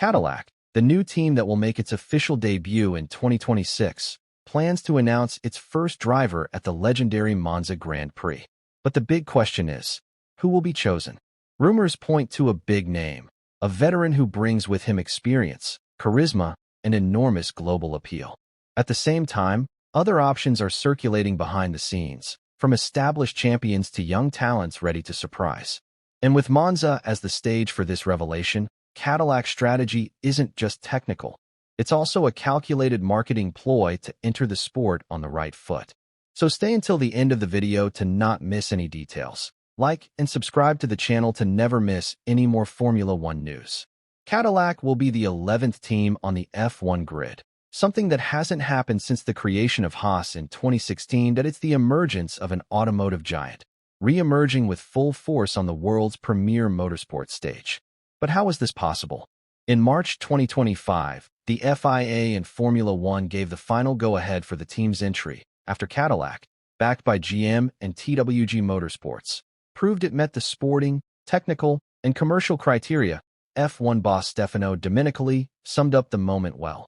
Cadillac, the new team that will make its official debut in 2026, plans to announce its first driver at the legendary Monza Grand Prix. But the big question is, who will be chosen? Rumors point to a big name, a veteran who brings with him experience, charisma, and enormous global appeal. At the same time, other options are circulating behind the scenes, from established champions to young talents ready to surprise. And with Monza as the stage for this revelation, Cadillac's strategy isn't just technical. It's also a calculated marketing ploy to enter the sport on the right foot. So stay until the end of the video to not miss any details. Like and subscribe to the channel to never miss any more Formula One news. Cadillac will be the 11th team on the F1 grid, something that hasn't happened since the creation of Haas in 2016. That it's the emergence of an automotive giant, re-emerging with full force on the world's premier motorsport stage. But how is this possible? In March 2025, the FIA and Formula One gave the final go-ahead for the team's entry after Cadillac, backed by GM and TWG Motorsports, proved it met the sporting, technical, and commercial criteria. F1 boss Stefano Domenicali summed up the moment well.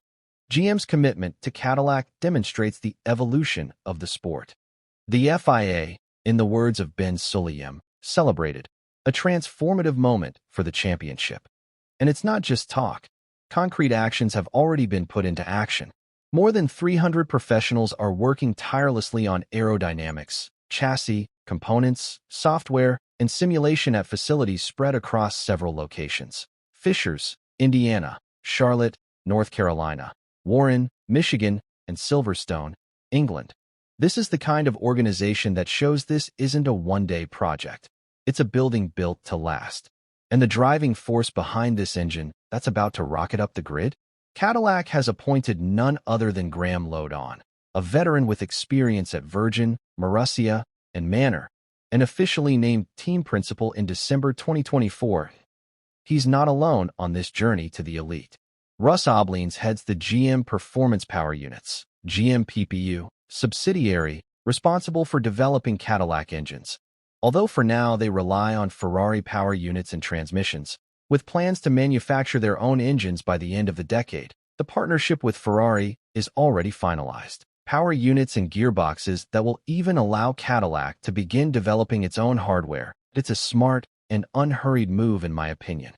GM's commitment to Cadillac demonstrates the evolution of the sport. The FIA, in the words of Ben Sulayem, celebrated a transformative moment for the championship. And it's not just talk. Concrete actions have already been put into action. More than 300 professionals are working tirelessly on aerodynamics, chassis, components, software, and simulation at facilities spread across several locations: Fishers, Indiana; Charlotte, North Carolina; Warren, Michigan; and Silverstone, England. This is the kind of organization that shows this isn't a one-day project. It's a building built to last. And the driving force behind this engine that's about to rocket up the grid? Cadillac has appointed none other than Graham Lodon, a veteran with experience at Virgin, Marussia, and Manor, and officially named team principal in December 2024. He's not alone on this journey to the elite. Russ Oblines heads the GM Performance Power Units, GM subsidiary, responsible for developing Cadillac engines. Although for now they rely on Ferrari power units and transmissions, with plans to manufacture their own engines by the end of the decade, the partnership with Ferrari is already finalized. Power units and gearboxes that will even allow Cadillac to begin developing its own hardware. It's a smart and unhurried move in my opinion.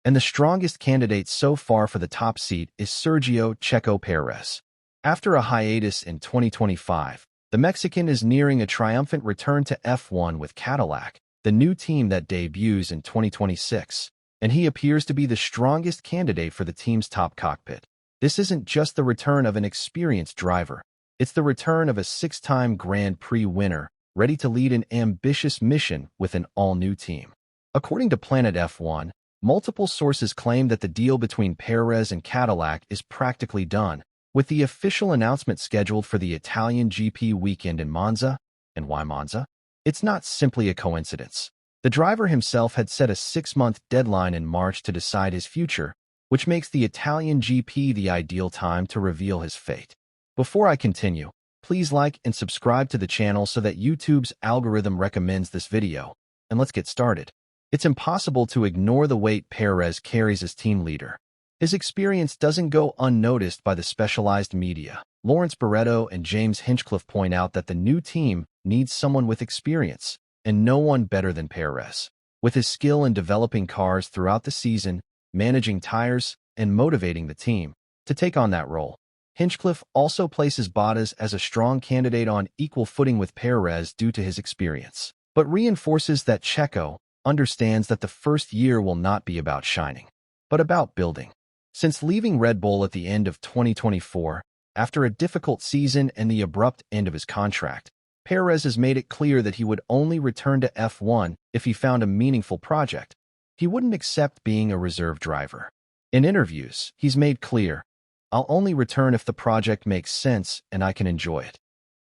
And the strongest candidate so far for the top seat is Sergio Checo Pérez. After a hiatus in 2025, the Mexican is nearing a triumphant return to F1 with Cadillac, the new team that debuts in 2026, and he appears to be the strongest candidate for the team's top cockpit. This isn't just the return of an experienced driver. It's the return of a six-time Grand Prix winner, ready to lead an ambitious mission with an all-new team. According to Planet F1, multiple sources claim that the deal between Perez and Cadillac is practically done, with the official announcement scheduled for the Italian GP weekend in Monza. And why Monza? It's not simply a coincidence. The driver himself had set a 6-month deadline in March to decide his future, which makes the Italian GP the ideal time to reveal his fate. Before I continue, please like and subscribe to the channel so that YouTube's algorithm recommends this video. And let's get started. It's impossible to ignore the weight Perez carries as team leader. His experience doesn't go unnoticed by the specialized media. Lawrence Barretto and James Hinchcliffe point out that the new team needs someone with experience, and no one better than Perez. With his skill in developing cars throughout the season, managing tires, and motivating the team to take on that role, Hinchcliffe also places Bottas as a strong candidate on equal footing with Perez due to his experience, but reinforces that Checo understands that the first year will not be about shining, but about building. Since leaving Red Bull at the end of 2024, after a difficult season and the abrupt end of his contract, Perez has made it clear that he would only return to F1 if he found a meaningful project. He wouldn't accept being a reserve driver. In interviews, he's made clear, "I'll only return if the project makes sense and I can enjoy it."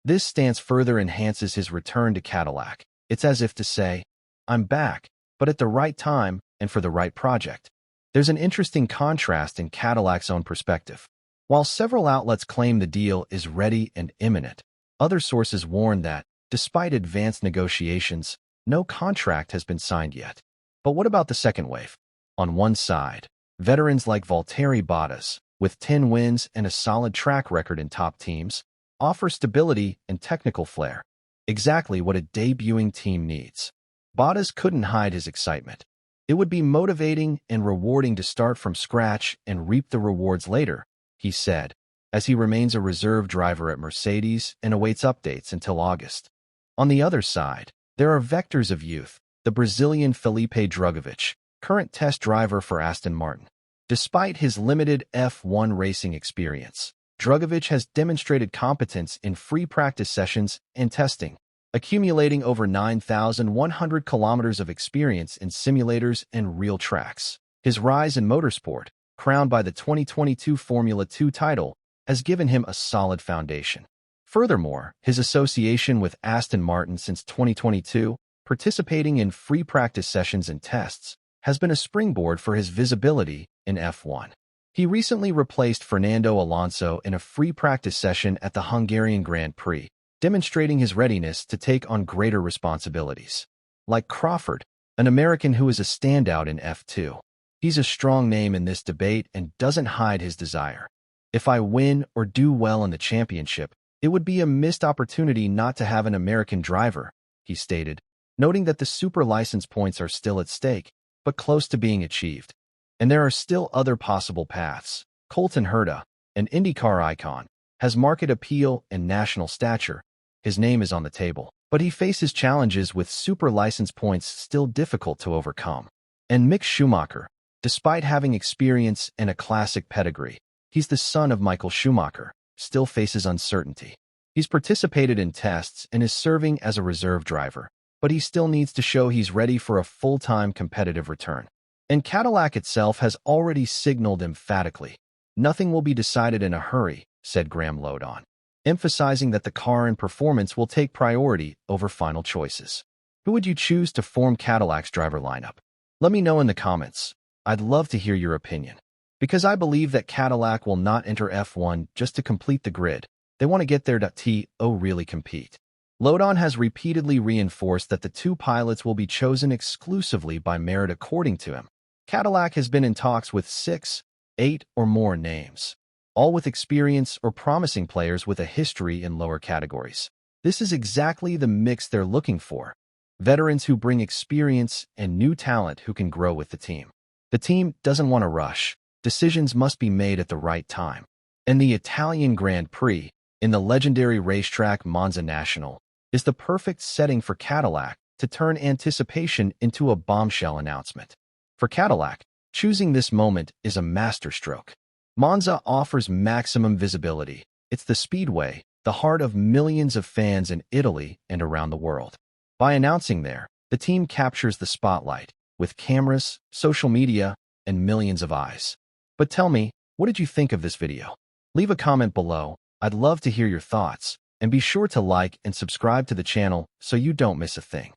This stance further enhances his return to Cadillac. It's as if to say, "I'm back, but at the right time and for the right project." There's an interesting contrast in Cadillac's own perspective. While several outlets claim the deal is ready and imminent, other sources warn that, despite advanced negotiations, no contract has been signed yet. But what about the second wave? On one side, Veterans like Valtteri Bottas, with 10 wins and a solid track record in top teams, offer stability and technical flair, exactly what a debuting team needs. Bottas couldn't hide his excitement. It would be motivating and rewarding to start from scratch and reap the rewards later, he said, as he remains a reserve driver at Mercedes and awaits updates until August. On the other side, there are vectors of youth, the Brazilian Felipe Drugovich, current test driver for Aston Martin. Despite his limited F1 racing experience, Drugovich has demonstrated competence in free practice sessions and testing, accumulating over 9,100 kilometers of experience in simulators and real tracks. His rise in motorsport, crowned by the 2022 Formula 2 title, has given him a solid foundation. Furthermore, his association with Aston Martin since 2022, participating in free practice sessions and tests, has been a springboard for his visibility in F1. He recently replaced Fernando Alonso in a free practice session at the Hungarian Grand Prix, demonstrating his readiness to take on greater responsibilities. Like Crawford, an American who is a standout in F2, he's a strong name in this debate and doesn't hide his desire. If I win or do well in the championship, it would be a missed opportunity not to have an American driver, he stated, noting that the super license points are still at stake, but close to being achieved. And there are still other possible paths. Colton Herta, an IndyCar icon, has market appeal and national stature. His name is on the table, but he faces challenges with super license points still difficult to overcome. And Mick Schumacher, despite having experience and a classic pedigree, he's the son of Michael Schumacher, still faces uncertainty. He's participated in tests and is serving as a reserve driver, but he still needs to show he's ready for a full-time competitive return. And Cadillac itself has already signaled emphatically, nothing will be decided in a hurry, said Graham Lodon, emphasizing that the car and performance will take priority over final choices. Who would you choose to form Cadillac's driver lineup? Let me know in the comments. I'd love to hear your opinion. Because I believe that Cadillac will not enter F1 just to complete the grid. They want to get there to really compete. Lodon has repeatedly reinforced that the two pilots will be chosen exclusively by merit according to him. Cadillac has been in talks with 6, 8, or more names, all with experience or promising players with a history in lower categories. This is exactly the mix they're looking for. Veterans who bring experience and new talent who can grow with the team. The team doesn't want to rush. Decisions must be made at the right time. And the Italian Grand Prix, in the legendary racetrack Monza National, is the perfect setting for Cadillac to turn anticipation into a bombshell announcement. For Cadillac, choosing this moment is a masterstroke. Monza offers maximum visibility. It's the speedway, the heart of millions of fans in Italy and around the world. By announcing there, the team captures the spotlight, with cameras, social media, and millions of eyes. But tell me, what did you think of this video? Leave a comment below. I'd love to hear your thoughts. And be sure to like and subscribe to the channel so you don't miss a thing.